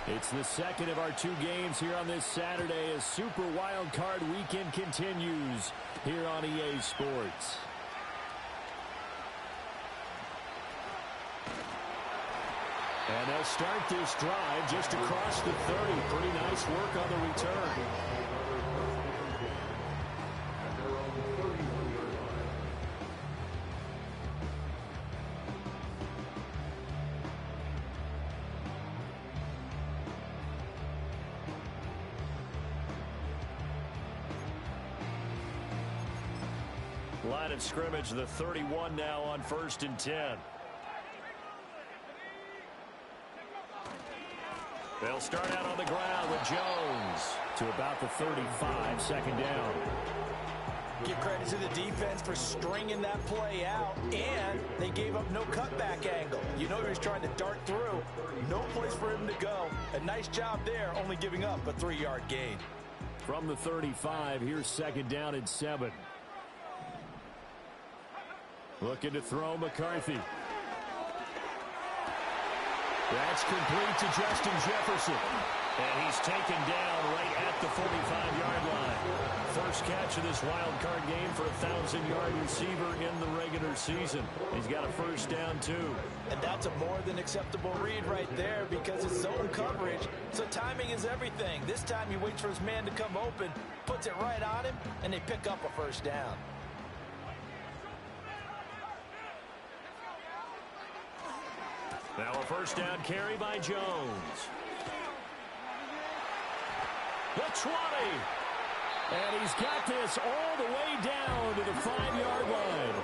It's the second of our two games here on this Saturday as Super Wild Card Weekend continues here on EA Sports. And they'll start this drive just across the 30. Pretty nice work on the return. Line of scrimmage, the 31 now on 1st and 10. They'll start out on the ground with Jones to about the 35, second down. Give credit to the defense for stringing that play out, and they gave up no cutback angle. You know he was trying to dart through. No place for him to go. A nice job there, only giving up a 3-yard gain. From the 35, here's second down and 7. Looking to throw McCarthy. That's complete to Justin Jefferson. And he's taken down right at the 45-yard line. First catch of this wild card game for a 1,000-yard receiver in the regular season. He's got a first down, too. And that's a more than acceptable read right there because it's zone coverage. So timing is everything. This time he waits for his man to come open, puts it right on him, and they pick up a first down. Now a first down carry by Jones. The 20. And he's got this all the way down to the 5-yard line.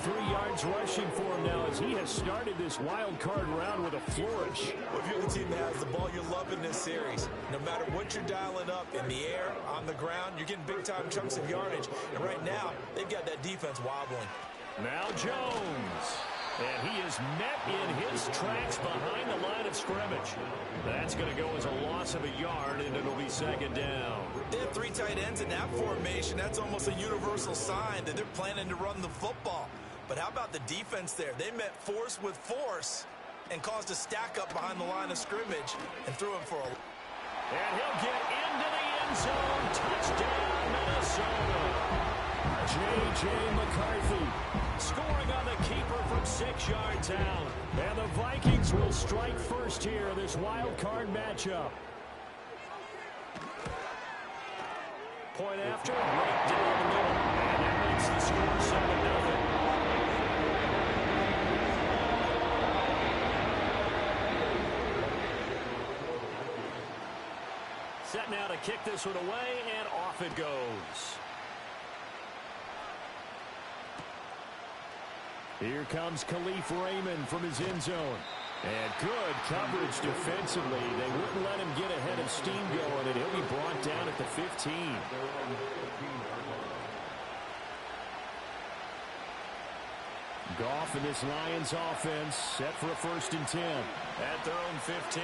43 yards rushing for him now as he has started this wild card round with a flourish. Well, if you're the team that has the ball, you're loving this series. No matter what you're dialing up, in the air, on the ground, you're getting big-time chunks of yardage. And right now, they've got that defense wobbling. Now Jones. And he is met in his tracks behind the line of scrimmage. That's going to go as a loss of a yard, and it'll be second down. They have 3 tight ends in that formation. That's almost a universal sign that they're planning to run the football. But how about the defense there? They met force with force and caused a stack up behind the line of scrimmage and threw him for a... And he'll get into the end zone. Touchdown, Minnesota. J.J. McCarthy scoring on the keeper from 6 yards out. And the Vikings will strike first here in this wild card matchup. Point after, right down the middle. And that makes the score 7-0. Set now to kick this one away, and off it goes. Here comes Khalif Raymond from his end zone. And good coverage defensively. They wouldn't let him get ahead of steam going, and he'll be brought down at the 15. Goff and this Lions offense set for a 1st and 10 at their own 15.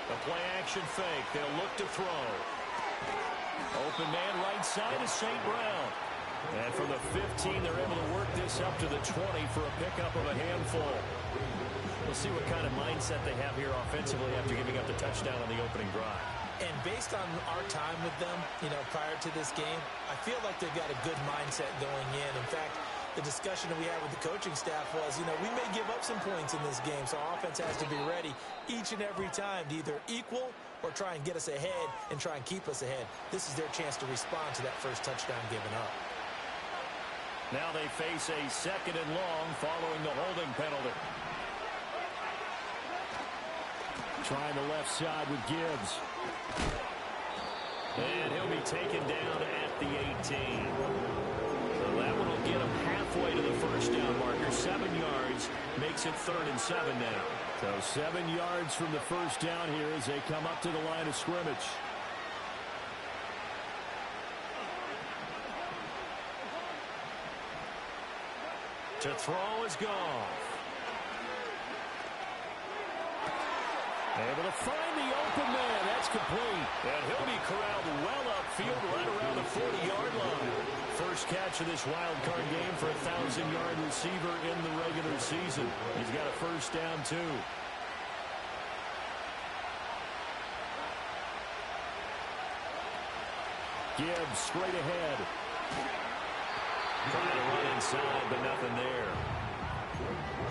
The play action fake. They'll look to throw. Open man right side is St. Brown. And from the 15, they're able to work this up to the 20 for a pickup of a handful. We'll see what kind of mindset they have here offensively after giving up the touchdown on the opening drive. And based on our time with them, prior to this game, I feel like they've got a good mindset going in. In fact, the discussion that we had with the coaching staff was, we may give up some points in this game, so our offense has to be ready each and every time to either equal or try and get us ahead and try and keep us ahead. This is their chance to respond to that first touchdown given up. Now they face a 2nd and long following the holding penalty. Trying the left side with Gibbs. And he'll be taken down at the 18. So that one will get him halfway to the first down marker. 7 yards makes it 3rd and 7 now. So 7 yards from the first down here as they come up to the line of scrimmage. To throw is Goff. Able to find the open man. That's complete. And he'll be corralled well upfield right around the 40-yard line. First catch of this wild card game for a 1,000-yard receiver in the regular season. He's got a first down, too. Gibbs straight ahead. Trying to run inside, but nothing there.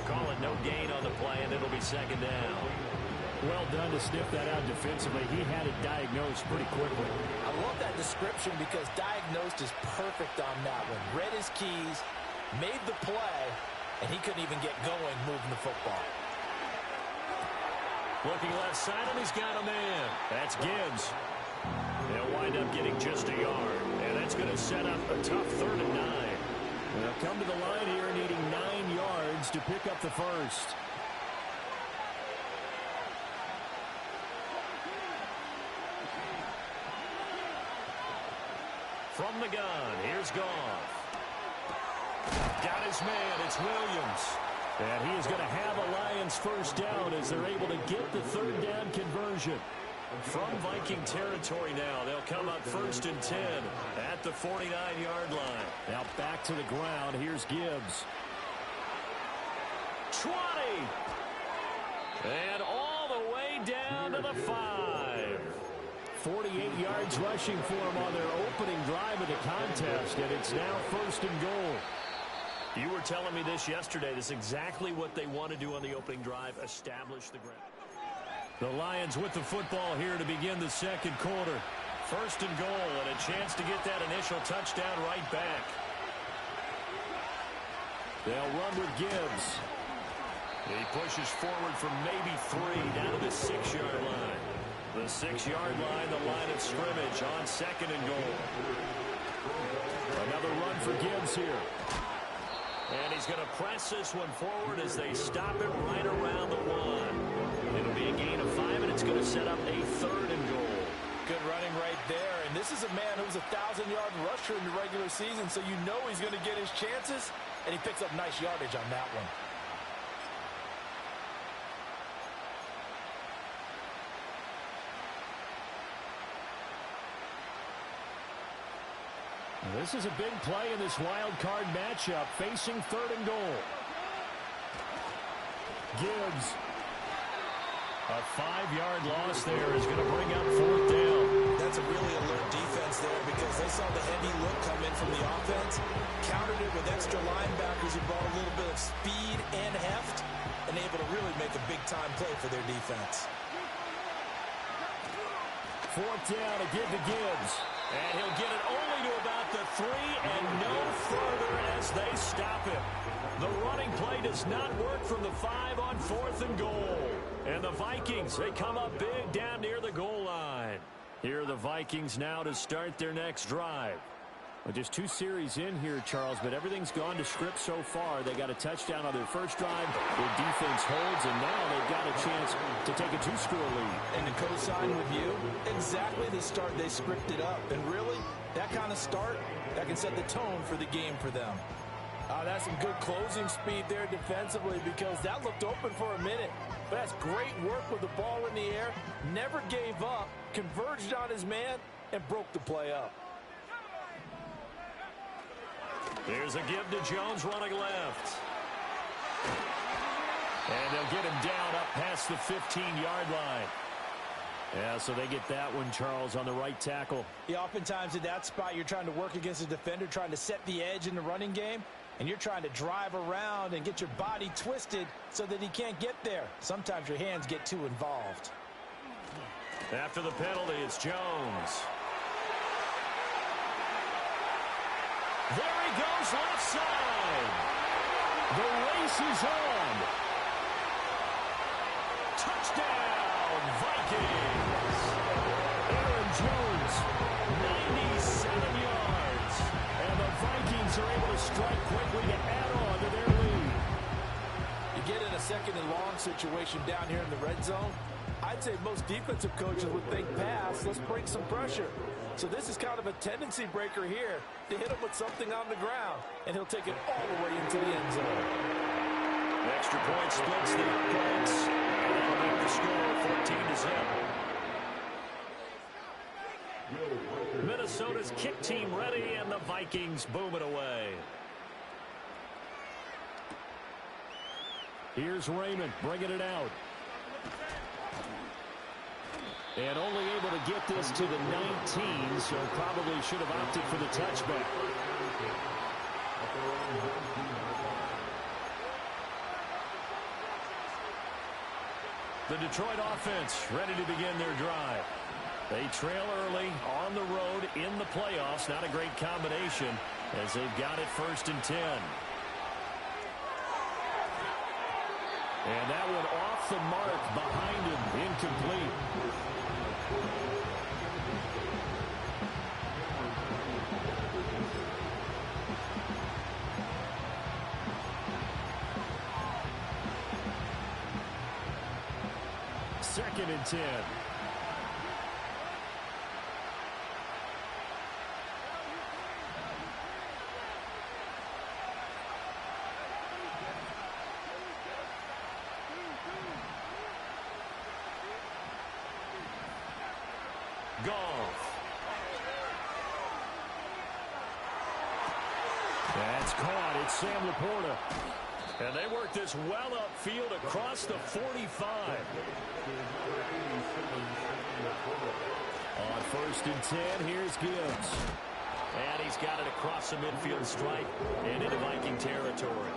Call it no gain on the play, and it'll be second down. Well done to sniff that out defensively. He had it diagnosed pretty quickly. I love that description because diagnosed is perfect on that one. Read his keys, made the play, and he couldn't even get going moving the football. Looking left side, and he's got a man. That's Gibbs. They'll wind up getting just a yard, and that's going to set up a tough 3rd and 9. They'll come to the line here needing 9 yards to pick up the first. From the gun, here's Goff. Got his man, it's Williams. And he is going to have a Lions first down as they're able to get the 3rd down conversion. From Viking territory now, they'll come up 1st and 10 at the 49-yard line. Now back to the ground, here's Gibbs. 20! And all the way down to the 5. 48 yards rushing for him on their opening drive of the contest, and it's now 1st and goal. You were telling me this yesterday. This is exactly what they want to do on the opening drive, establish the ground. The Lions with the football here to begin the second quarter. 1st and goal, and a chance to get that initial touchdown right back. They'll run with Gibbs. He pushes forward for maybe 3 down to the 6-yard line. The 6-yard line, the line of scrimmage on 2nd and goal. Another run for Gibbs here. And he's going to press this one forward as they stop it right around the 1. It'll be a gain of 5, and it's going to set up a 3rd and goal. Good running right there. And this is a man who was a 1,000-yard rusher in the regular season, so you know he's going to get his chances, and he picks up nice yardage on that one. This is a big play in this wild card matchup, facing 3rd and goal. Gibbs. A 5-yard loss there is going to bring up 4th down. That's a really alert defense there because they saw the heavy look come in from the offense, countered it with extra linebackers who brought a little bit of speed and heft, and able to really make a big-time play for their defense. 4th down to give to Gibbs. And he'll get it only to about the 3 and no further as they stop him. The running play does not work from the 5 on 4th and goal. And the Vikings, they come up big down near the goal line. Here are the Vikings now to start their next drive. Well, just 2 series in here, Charles, but everything's gone to script so far. They got a touchdown on their first drive. Their defense holds, and now they've got a chance to take a 2-score lead. And to co-sign with you, exactly the start they scripted up. And really, that kind of start, that can set the tone for the game for them. That's some good closing speed there defensively because that looked open for a minute. But that's great work with the ball in the air. Never gave up, converged on his man, and broke the play up. Here's a give to Jones running left. And they'll get him down up past the 15-yard line. Yeah, so they get that one, Charles, on the right tackle. Yeah, oftentimes in that spot, you're trying to work against a defender, trying to set the edge in the running game, and you're trying to drive around and get your body twisted so that he can't get there. Sometimes your hands get too involved. After the penalty, it's Jones. There he goes, left side. The race is on. Touchdown, Vikings. Aaron Jones, 97 yards. and the Vikings are able to strike quickly to add on to their lead. You get in a 2nd and long situation down here in the red zone, I'd say most defensive coaches would think pass, let's bring some pressure. So this is kind of a tendency breaker here to hit him with something on the ground, and he'll take it all the way into the end zone. Extra point splits the uprights. up the score, 14-0. Minnesota's kick team ready, and the Vikings boom it away. Here's Raymond bringing it out. And only able to get this to the 19, so probably should have opted for the touchback. The Detroit offense ready to begin their drive. They trail early on the road in the playoffs. Not a great combination as they've got it 1st and 10. And that one off the mark behind him, incomplete. Second and 10. Goff. That's caught. It's Sam Laporta. And they work this well upfield across the 45. On 1st and 10, here's Gibbs. And he's got it across the midfield stripe and into Viking territory.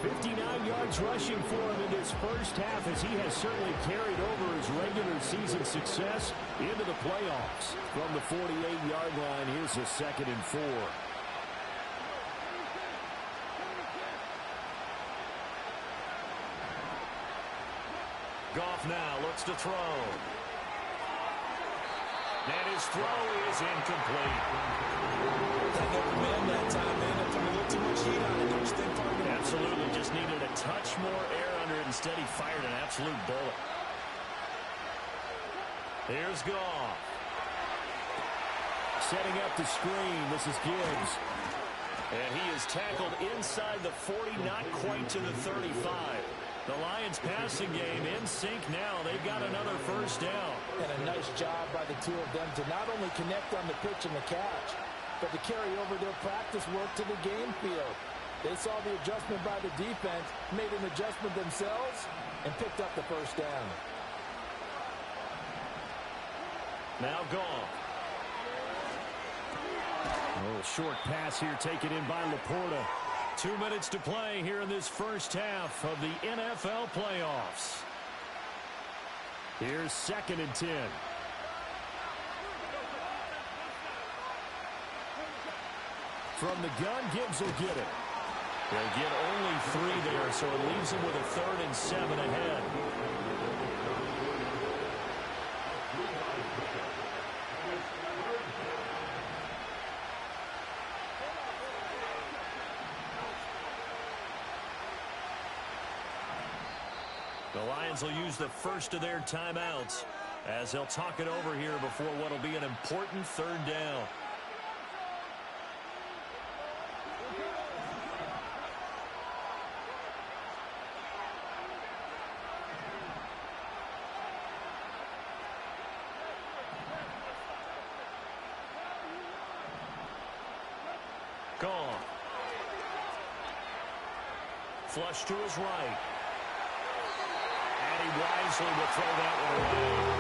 59 yards rushing for him in this first half, as he has certainly carried over his regular season success into the playoffs. From the 48-yard line, here's a 2nd and 4. Goff now looks to throw. And his throw is incomplete. That never man that time, man. That's a little too much heat on it, don't you think, partner? Absolutely. Just needed a touch more air under it. Instead, he fired an absolute bullet. Here's Goff. Setting up the screen. This is Gibbs. And he is tackled inside the 40, not quite to the 35. The Lions passing game in sync now. They've got another 1st down. And a nice job by the two of them to not only connect on the pitch and the catch, but to carry over their practice work to the game field. They saw the adjustment by the defense, made an adjustment themselves, and picked up the 1st down. Now Goff. A little short pass here taken in by Laporta. 2 minutes to play here in this first half of the NFL playoffs. Here's 2nd and 10. From the gun, Gibbs will get it. They'll get only 3 there, so it leaves them with a 3rd and 7 ahead. The Lions will use the first of their timeouts as they'll talk it over here before what will be an important 3rd down. Gone. Flush to his right. And he wisely will throw that one away. I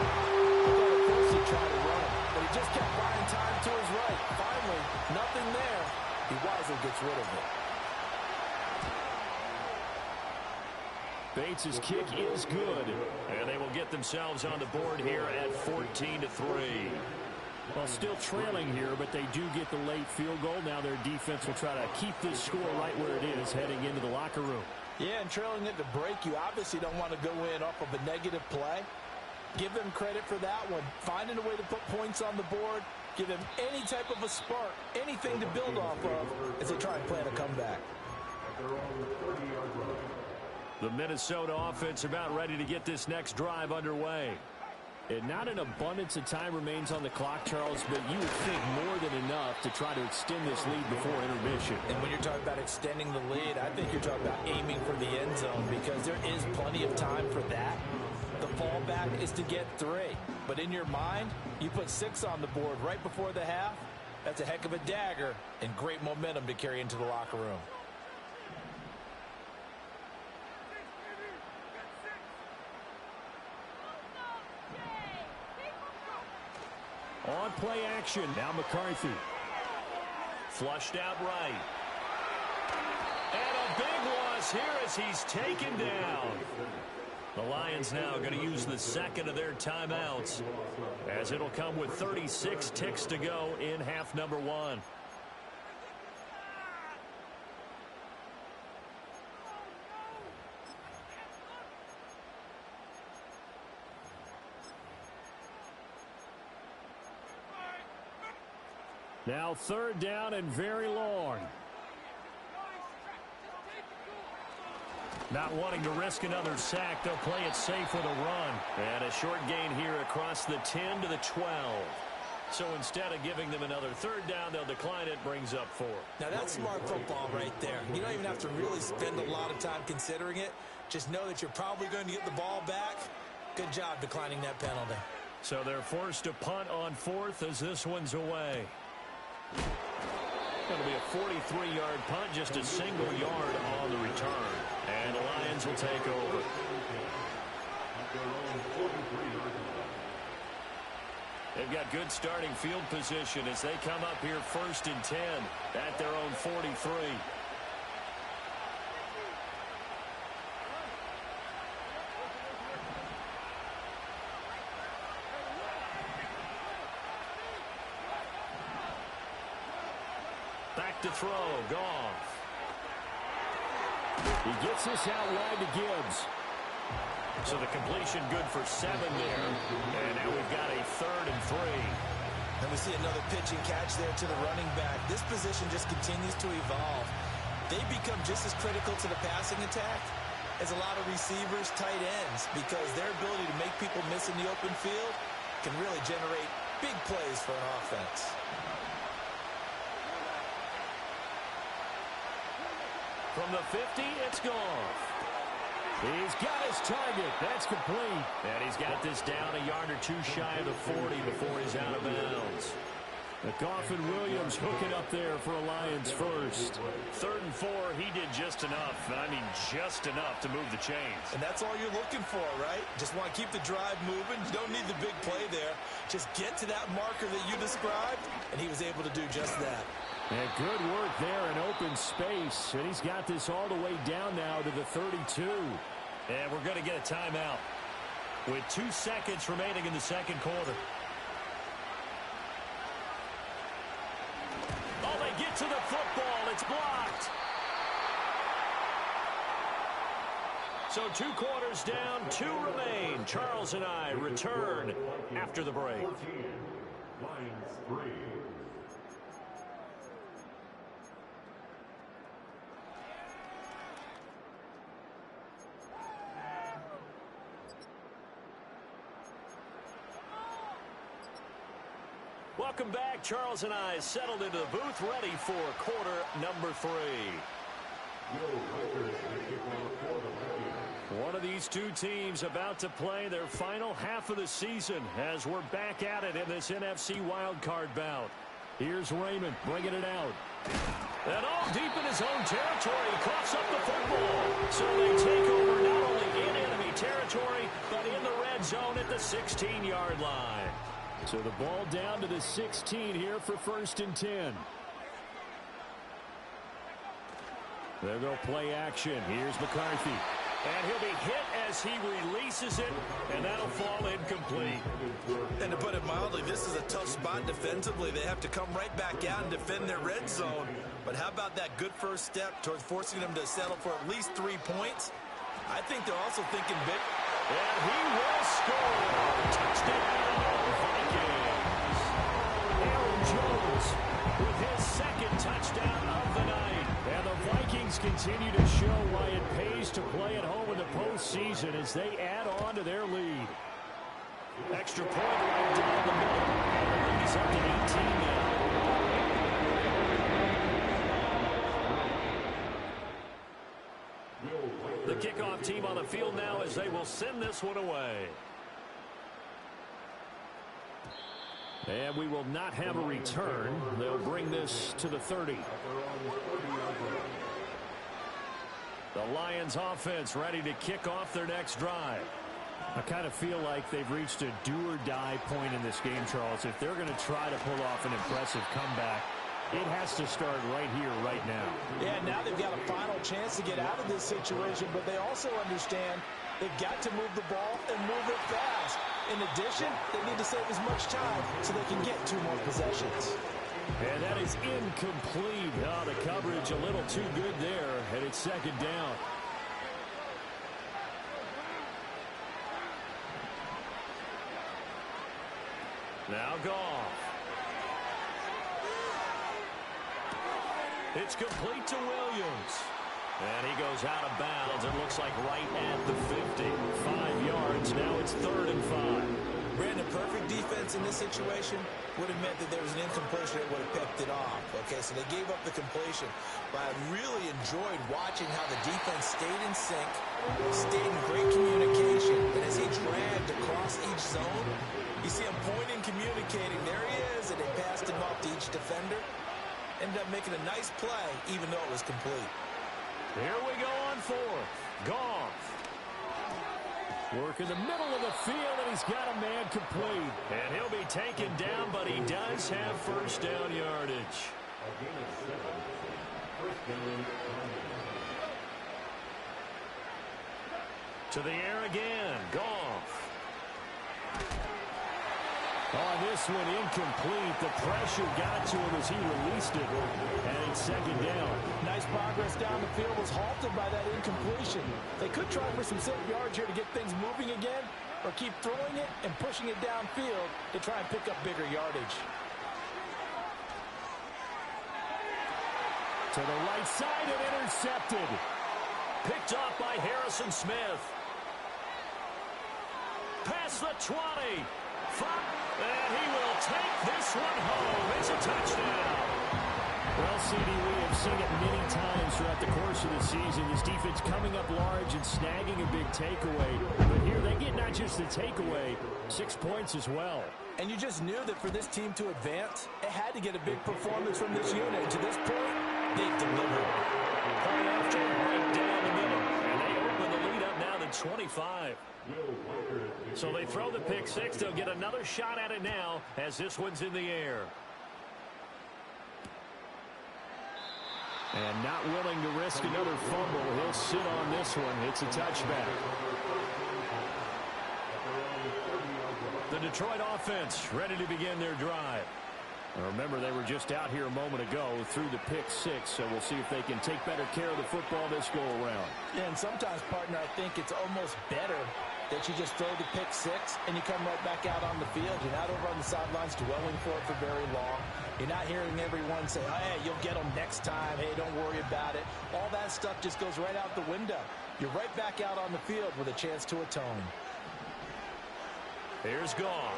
thought at first he tried to run, but he just kept buying time to his right. Finally, nothing there. He wisely gets rid of it. Bates' kick is good. And they will get themselves on the board here at 14-3. Well, still trailing here, but they do get the late field goal. Now their defense will try to keep this score right where it is heading into the locker room. Yeah, and trailing at the break, you obviously don't want to go in off of a negative play. Give them credit for that one. Finding a way to put points on the board. Give them any type of a spark, anything to build off of as they try and plan a comeback. The Minnesota offense about ready to get this next drive underway. And not an abundance of time remains on the clock, Charles, but you would think more than enough to try to extend this lead before intermission. And when you're talking about extending the lead, I think you're talking about aiming for the end zone because there is plenty of time for that. The fallback is to get 3. But in your mind, you put 6 on the board right before the half. That's a heck of a dagger and great momentum to carry into the locker room. On play action, now McCarthy. Flushed out right. And a big loss here as he's taken down. The Lions now going to use the second of their timeouts, as it'll come with 36 ticks to go in half number 1. Now 3rd down and very long. Not wanting to risk another sack, they'll play it safe with a run. And a short gain here across the 10 to the 12. So instead of giving them another 3rd down, they'll decline it, brings up 4. Now that's smart football right there. You don't even have to really spend a lot of time considering it. Just know that you're probably going to get the ball back. Good job declining that penalty. So they're forced to punt on 4th as this one's away. Going to be a 43-yard punt, just a single yard on the return. And the Lions will take over. They've got good starting field position as they come up here 1st and 10 at their own 43. Back to throw, Goff. He gets this out wide to Gibbs. So the completion good for 7 there. And now we've got a 3rd and 3. And we see another pitch and catch there to the running back. This position just continues to evolve. They become just as critical to the passing attack as a lot of receivers, tight ends, because their ability to make people miss in the open field can really generate big plays for an offense. From the 50, it's Goff. He's got his target. That's complete. And he's got this down a yard or 2 shy of the 40 before he's out of bounds. Goff and Williams hooking up there for a Lions first. 3rd and 4, he did just enough, and I mean just enough to move the chains. And that's all you're looking for, right? Just want to keep the drive moving. You don't need the big play there. Just get to that marker that you described, and he was able to do just that. And good work there in open space. And he's got this all the way down now to the 32. And we're going to get a timeout with 2 seconds remaining in the 2nd quarter. Oh, they get to the football. It's blocked. So 2 quarters down, 2 remain. Charles and I return after the break. 14, Lions 3. Welcome back. Charles and I settled into the booth, ready for quarter number 3. One of these 2 teams about to play their final half of the season as we're back at it in this NFC wildcard bout. Here's Raymond bringing it out. And all deep in his own territory, he coughs up the football. So they take over not only in enemy territory, but in the red zone at the 16-yard line. So the ball down to the 16 here for 1st and 10. They'll go play action. Here's McCarthy. And he'll be hit as he releases it, and that'll fall incomplete. And to put it mildly, this is a tough spot defensively. They have to come right back out and defend their red zone. But how about that good first step towards forcing them to settle for at least 3 points? I think they're also thinking big. And he will score. Touchdown, Vikings. Aaron Jones with his 2nd touchdown of the night. And the Vikings continue to show why it pays to play at home in the postseason as they add on to their lead. Extra point right down the middle. And the lead is up to 18 now. The kickoff team on the field now as they will send this one away. And we will not have a return. They'll bring this to the 30. The Lions offense ready to kick off their next drive. I kind of feel like they've reached a do-or-die point in this game, Charles. If they're going to try to pull off an impressive comeback, it has to start right here, right now. Yeah, now they've got a final chance to get out of this situation, but they also understand they've got to move the ball and move it fast. In addition, they need to save as much time so they can get 2 more possessions. And that is incomplete. Oh, the coverage a little too good there, and it's second down. Now Goff. It's complete to Williams. And he goes out of bounds. It looks like right at the 50. 5 yards. Now it's 3rd and 5. Brandon, perfect defense in this situation would have meant that there was an incompletion that would have picked it off. Okay, so they gave up the completion. But I really enjoyed watching how the defense stayed in sync, stayed in great communication. And as he dragged across each zone, you see him pointing, communicating. There he is, and they passed him off to each defender. Ended up making a nice play, even though it was complete. Here we go on 4th. Goff. Work in the middle of the field, and he's got a man complete. And he'll be taken down, but he does have first down yardage. To the air again. Goff. On this one, incomplete. The pressure got to him as he released it. And it's second down. Nice progress down the field was halted by that incompletion. They could try for some safe yards here to get things moving again, or keep throwing it and pushing it downfield to try and pick up bigger yardage. To the right side and intercepted. Picked off by Harrison Smith. Past the 20. And he will take this one home. It's a touchdown. Well, CD, we have seen it many times throughout the course of the season. This defense coming up large and snagging a big takeaway. But here they get not just the takeaway, 6 points as well. And you just knew that for this team to advance, it had to get a big performance from this unit. And to this point, they've delivered. Play after, right down the middle. And they open the lead up now to 25. So they throw the pick 6. They'll get another shot at it now as this one's in the air. And not willing to risk another fumble. He'll sit on this one. It's a touchback. The Detroit offense ready to begin their drive. Remember, they were just out here a moment ago through the pick 6, so we'll see if they can take better care of the football this go-around. Yeah, and sometimes, partner, I think it's almost better that you just throw the pick 6 and you come right back out on the field. You're not over on the sidelines dwelling for it for very long. You're not hearing everyone say, oh, hey, you'll get them next time. Hey, don't worry about it. All that stuff just goes right out the window. You're right back out on the field with a chance to atone. Here's Goff.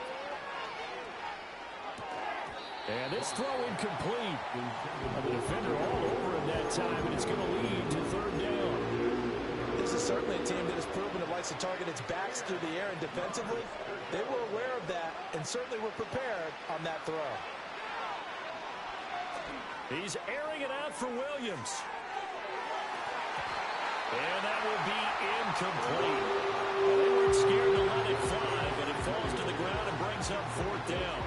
And this throw incomplete. The defender all over him that time, and it's going to lead to 3rd down. This is certainly a team that has proven it likes to target its backs through the air, and defensively, they were aware of that and certainly were prepared on that throw. He's airing it out for Williams. And that will be incomplete. Well, they weren't scared to let it fly, but it falls to the ground and brings up 4th down.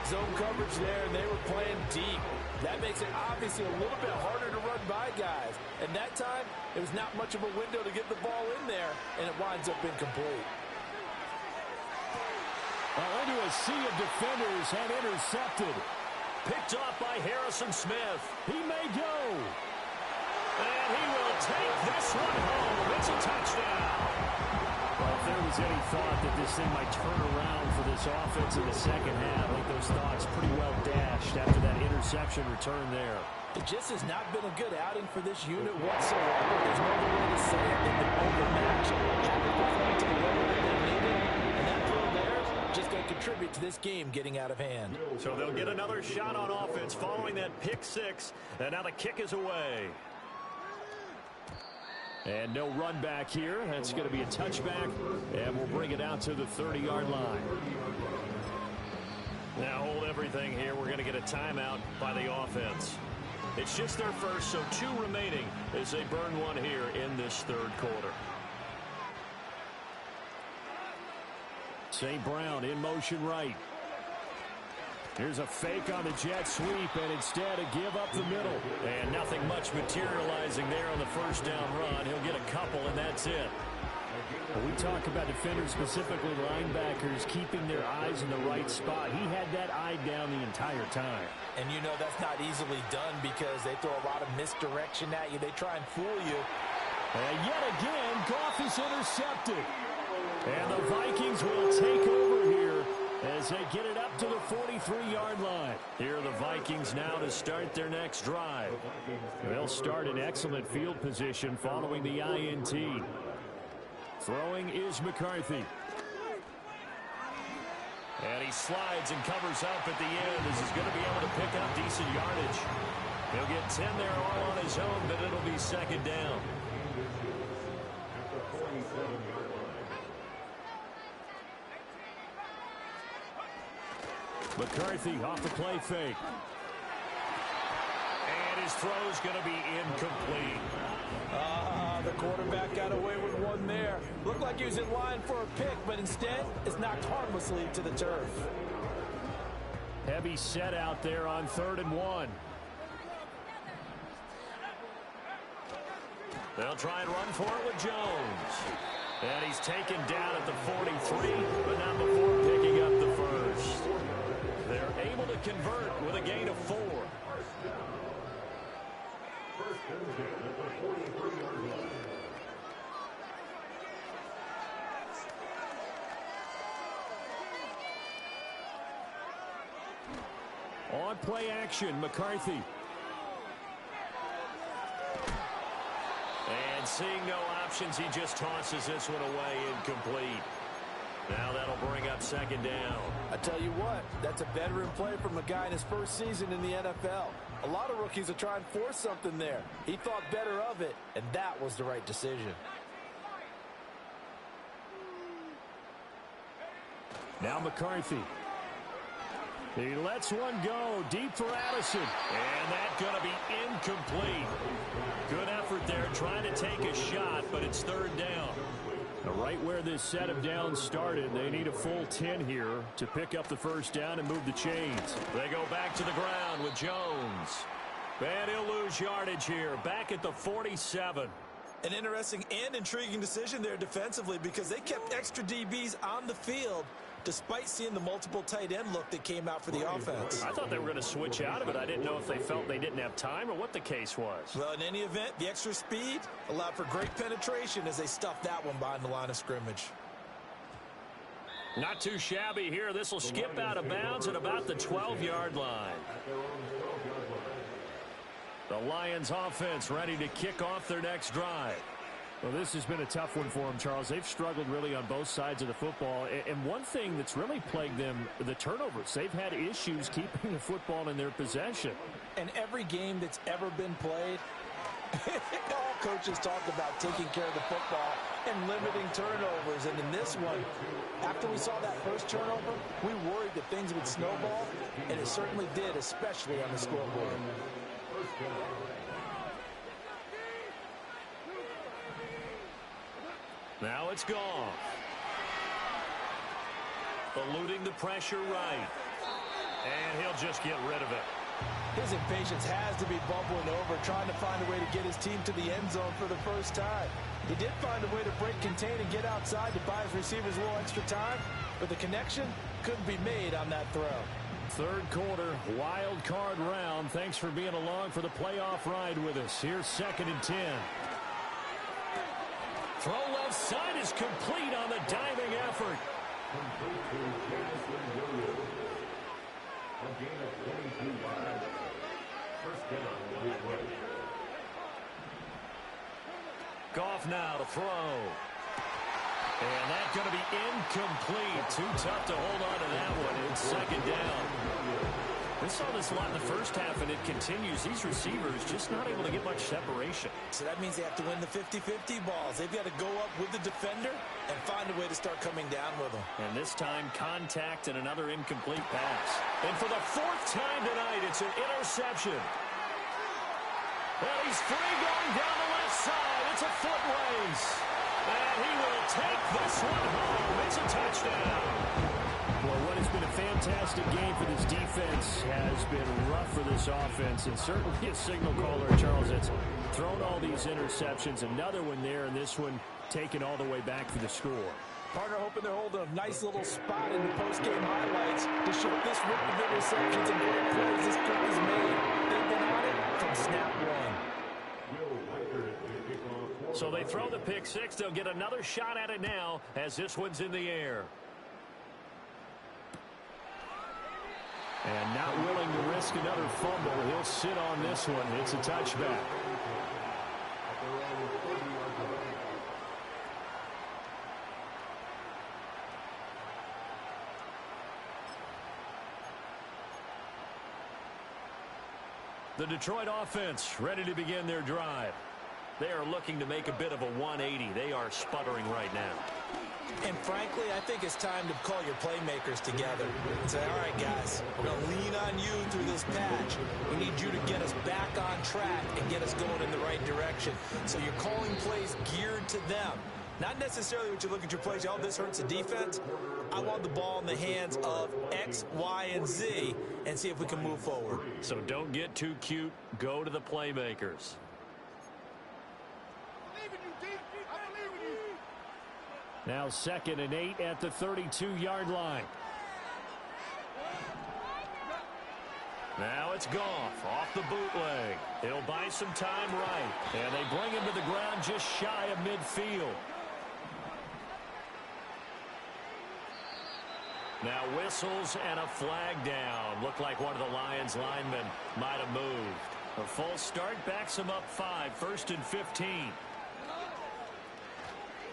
Zone coverage there, and they were playing deep. That makes it obviously a little bit harder to run by guys. And that time, it was not much of a window to get the ball in there, and it winds up incomplete. Into a sea of defenders and intercepted. Picked off by Harrison Smith. He may go. And he will take this one home. It's a touchdown. Well, if there was any thought that this thing might turn around for this offense in the second half, I think those thoughts pretty well dashed after that interception return there. It just has not been a good outing for this unit whatsoever. There's no other way to say it. They've been overmatched. Haven't performed to the level that they needed. And that throw there is just going to contribute to this game getting out of hand. So they'll get another shot on offense following that pick 6. And now the kick is away. And no run back here. That's going to be a touchback, and we'll bring it out to the 30-yard line. Now hold everything here. We're going to get a timeout by the offense. It's just their first, so 2 remaining as they burn one here in this third quarter. St. Brown in motion right. Here's a fake on the jet sweep, and instead a give up the middle. And nothing much materializing there on the first down run. He'll get a couple, and that's it. When we talk about defenders, specifically linebackers, keeping their eyes in the right spot, he had that eye down the entire time. And you know that's not easily done because they throw a lot of misdirection at you. They try and fool you. And yet again, Goff is intercepted. And the Vikings will take over here as they get it up to the 43-yard line. Here are the Vikings now to start their next drive. They'll start in excellent field position following the INT. Throwing is McCarthy. And he slides and covers up at the end as he's going to be able to pick up decent yardage. He'll get 10 there all on his own, but it'll be second down. McCarthy off the play fake. And his throw's going to be incomplete. The quarterback got away with one there. Looked like he was in line for a pick, but instead it's knocked harmlessly to the turf. Heavy set out there on 3rd and 1. They'll try and run for it with Jones. And he's taken down at the 43, but not before picking up the first. They're able to convert with a gain of 4. On play action, McCarthy. And seeing no options, he just tosses this one away, incomplete. Now that'll bring up second down. I tell you what, that's a veteran play from a guy in his first season in the NFL. A lot of rookies are trying to force something there. He thought better of it, and that was the right decision. Now McCarthy. He lets one go deep for Addison. And that's going to be incomplete. Good effort there trying to take a shot, but it's 3rd down. Now right where this set of downs started, they need a full 10 here to pick up the first down and move the chains. They go back to the ground with Jones. And he'll lose yardage here, back at the 47. An interesting and intriguing decision there defensively because they kept extra DBs on the field despite seeing the multiple tight end look that came out for the offense. I thought they were going to switch out of it. I didn't know if they felt they didn't have time or what the case was. Well, in any event, the extra speed allowed for great penetration as they stuffed that one behind the line of scrimmage. Not too shabby here. This will skip out of bounds at about the 12-yard line. The Lions offense ready to kick off their next drive. Well, this has been a tough one for them, Charles. They've struggled really on both sides of the football. And one thing that's really plagued them, the turnovers. They've had issues keeping the football in their possession. And every game that's ever been played, all coaches talk about taking care of the football and limiting turnovers. And in this one, after we saw that first turnover, we worried that things would snowball, and it certainly did, especially on the scoreboard. Now it's Goff. Eluding the pressure right. And he'll just get rid of it. His impatience has to be bubbling over, trying to find a way to get his team to the end zone for the first time. He did find a way to break contain and get outside to buy his receivers a little extra time, but the connection couldn't be made on that throw. Third quarter, wild card round. Thanks for being along for the playoff ride with us. Here's 2nd and 10. Throw left side is complete on the diving effort. Goff now to throw. And that's going to be incomplete. Too tough to hold on to that one. It's 2nd down. We saw this a lot in the first half, and it continues. These receivers just not able to get much separation. So that means they have to win the 50-50 balls. They've got to go up with the defender and find a way to start coming down with them. And this time, contact and another incomplete pass. And for the fourth time tonight, it's an interception. Well, he's free going down the left side. It's a foot race. And he will take this one home. It's a touchdown. Well, what has been a fantastic game for this defense has been rough for this offense, and certainly a signal caller, Charles, that's thrown all these interceptions. Another one there, and this one taken all the way back for the score. Partner hoping they're holding a nice little spot in the post-game highlights to show this rip of interceptions and great plays this group has made. They've been on it from snap one. So they throw the pick six. They'll get another shot at it now as this one's in the air. And not willing to risk another fumble. He'll sit on this one. It's a touchback. The Detroit offense ready to begin their drive. They are looking to make a bit of a 180. They are sputtering right now. And frankly, I think it's time to call your playmakers together and say, all right, guys, we're going to lean on you through this patch. We need you to get us back on track and get us going in the right direction. So you're calling plays geared to them. Not necessarily what you look at your plays, oh, this hurts the defense. I want the ball in the hands of X, Y, and Z and see if we can move forward. So don't get too cute. Go to the playmakers. Now 2nd and 8 at the 32-yard line. Now it's Goff off the bootleg. He'll buy some time right. And they bring him to the ground just shy of midfield. Now whistles and a flag down. Looked like one of the Lions linemen might have moved. A false start backs him up 5. 1st and 15.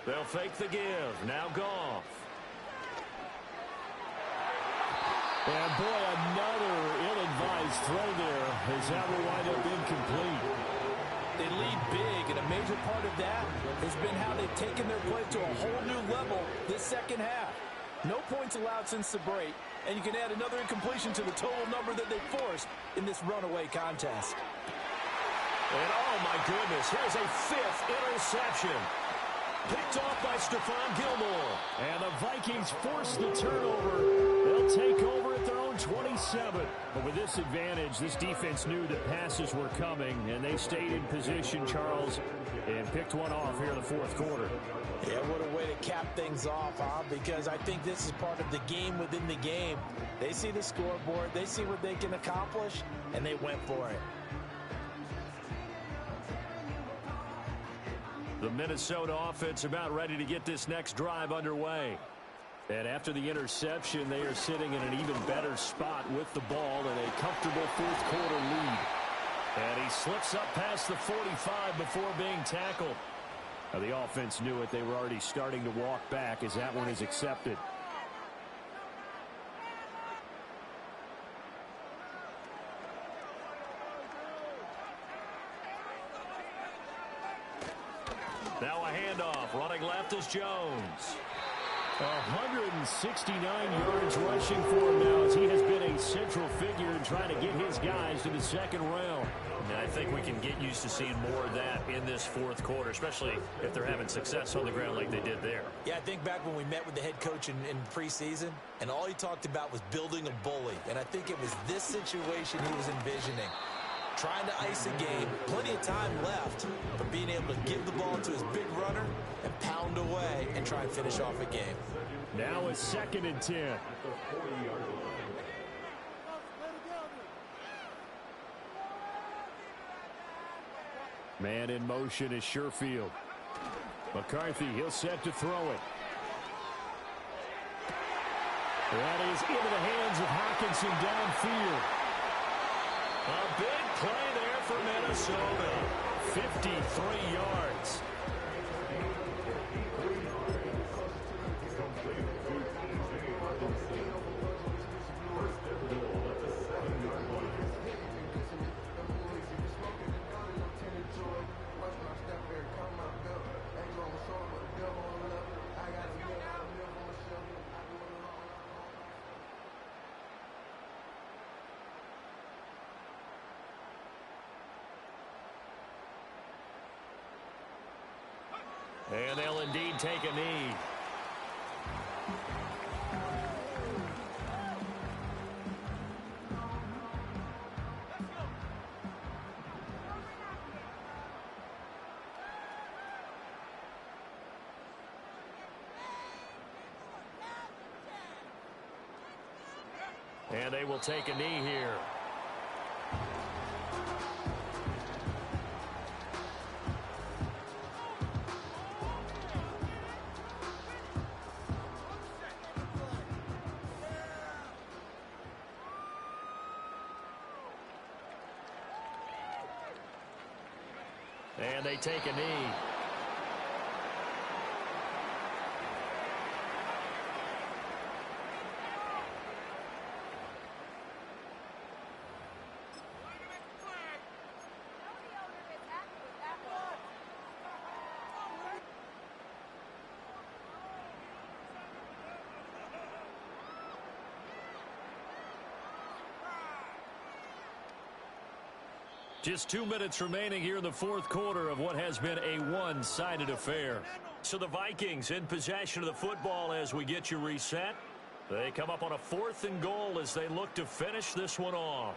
They'll fake the give. Now Goff. And boy, another ill-advised throw there as that will wind up incomplete. They lead big, and a major part of that has been how they've taken their play to a whole new level this second half. No points allowed since the break, and you can add another incompletion to the total number that they forced in this runaway contest. And oh my goodness, here's a 5th interception. Picked off by Stephon Gilmore. And the Vikings force the turnover. They'll take over at their own 27. But with this advantage, this defense knew that passes were coming, and they stayed in position, Charles, and picked one off here in the 4th quarter. Yeah, what a way to cap things off, huh? Because I think this is part of the game within the game. They see the scoreboard, they see what they can accomplish, and they went for it. The Minnesota offense about ready to get this next drive underway. And after the interception, they are sitting in an even better spot with the ball in a comfortable 4th quarter lead. And he slips up past the 45 before being tackled. Now, the offense knew it. They were already starting to walk back as that one is accepted. Now a handoff. Running left is Jones. 169 yards rushing for him now as he has been a central figure in trying to get his guys to the 2nd round. And I think we can get used to seeing more of that in this 4th quarter, especially if they're having success on the ground like they did there. Yeah, I think back when we met with the head coach in preseason, and all he talked about was building a bully. And I think it was this situation he was envisioning. Trying to ice a game, plenty of time left, but being able to give the ball to his big runner and pound away and try and finish off a game. Now a 2nd and 10. Man in motion is Sherfield. McCarthy, he'll set to throw it. That is into the hands of Hawkinson downfield. A big play there for Minnesota. 53 yards. And they'll indeed take a knee. And they will take a knee here. And they take a knee. Just 2 minutes remaining here in the fourth quarter of what has been a one-sided affair. So the Vikings in possession of the football as we get you reset. They come up on a 4th and goal as they look to finish this one off.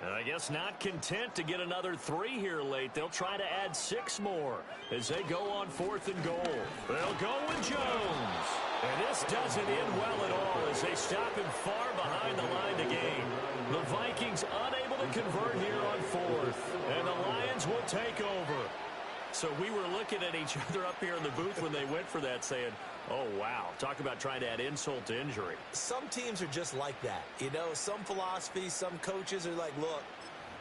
And I guess not content to get another 3 here late. They'll try to add 6 more as they go on 4th and goal. They'll go with Jones. And this doesn't end well at all as they stop him far behind the line to gain. The Vikings unable to convert here on 4th. And the Lions will take over. So we were looking at each other up here in the booth when they went for that saying, oh, wow, talk about trying to add insult to injury. Some teams are just like that. You know, some philosophies, some coaches are like, look,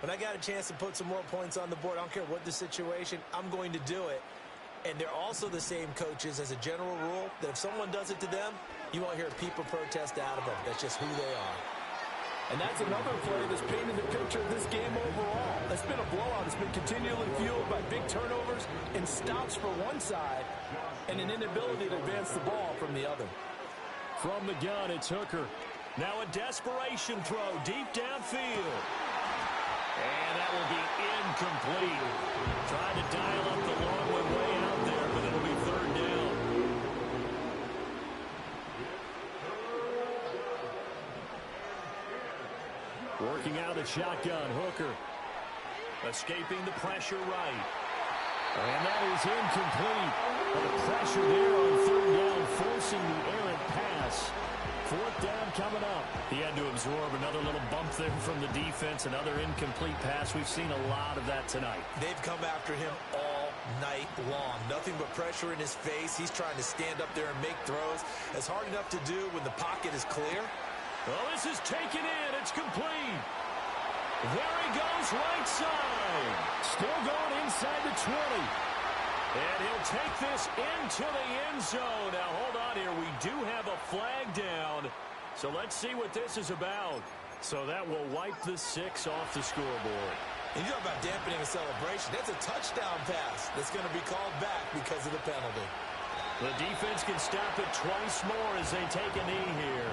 when I got a chance to put some more points on the board, I don't care what the situation, I'm going to do it. And they're also the same coaches as a general rule that if someone does it to them, you won't hear a peep or protest out of them. That's just who they are. And that's another play that's painted the picture of this game overall. It's been a blowout. It's been continually fueled by big turnovers and stops for one side and an inability to advance the ball from the other. From the gun, it's Hooker. Now a desperation throw deep downfield. And that will be incomplete. Trying to dial up the long one way out there, but it'll be 3rd down. Working out a shotgun, Hooker. Escaping the pressure right. And that is incomplete. But the pressure there on 3rd down, forcing the errant pass. 4th down coming up. He had to absorb another little bump there from the defense, another incomplete pass. We've seen a lot of that tonight. They've come after him all night long. Nothing but pressure in his face. He's trying to stand up there and make throws. It's hard enough to do when the pocket is clear. Well, this is taken in. It's complete. There he goes, right side. Still going inside the 20. And he'll take this into the end zone. Now, hold on here. We do have a flag down. So let's see what this is about. So that will wipe the 6 off the scoreboard. And you talk about dampening a celebration. That's a touchdown pass that's going to be called back because of the penalty. The defense can stop it twice more as they take a knee here.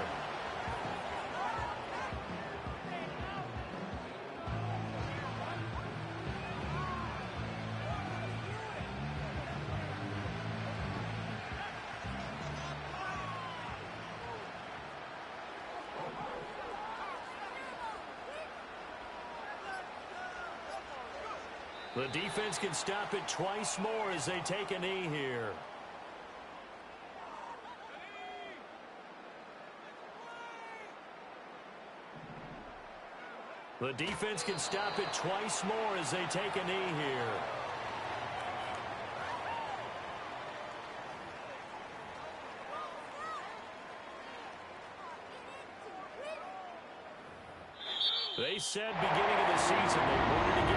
The defense can stop it twice more as they take a knee here. The defense can stop it twice more as they take a knee here. They said beginning of the season they wanted to